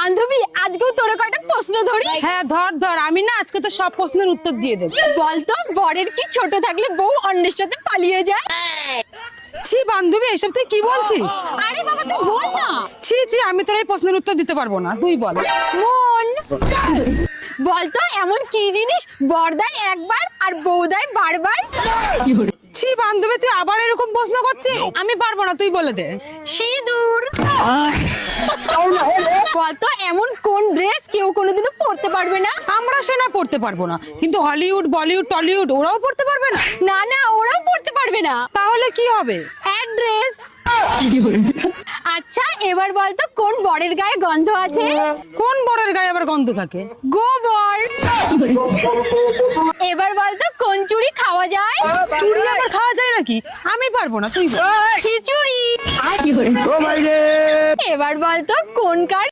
বান্ধবী, আজকেও তোর কয়টা প্রশ্ন ধরি। হ্যাঁ ধর ধর, আমি না আজকে তো সব প্রশ্নের উত্তর দিয়ে দেব। বলতো, বরের কি ছোট থাকলে বউ অন্যের সাথে পালিয়ে যায়? ছি বান্ধবী, এসব তুই কি বলছিস? আরে বাবা, তুই বল না। ছি ছি, আমি তোর এই প্রশ্নের উত্তর দিতে পারবো না, তুই বল। মন। বলতো, এমন কি জিনিস বর দেয় একবার আর বউ দেয় বারবার? ছি বান্ধবী, তুই আবার এরকম প্রশ্ন করছিস? আমি পারবো না, তুই বলে দে। সিঁদুর। বলতো, এমন কোন ড্রেস কেউ কোনোদিনও পরতে পারবে না? আমরা সে না পড়তে পারবো না, কিন্তু হলিউড বলিউড টলিউড ওরাও পড়তে পারবে না। না না, ওরাও পরতে পারবে না। তাহলে কি হবে? অ্যাড্রেস। আচ্ছা, এবার বলতো কোন বরের গায়ে গন্ধ আছে? কোন বরের গায়ে আবার গন্ধ থাকে? গোবর। এবার বলতো কোন চুড়ি খাওয়া যায়? চুড়ি আবার খাওয়া যায় নাকি? আমি পারবো না, তুই বল। খিচুড়ি। এবার বলতো কোন কার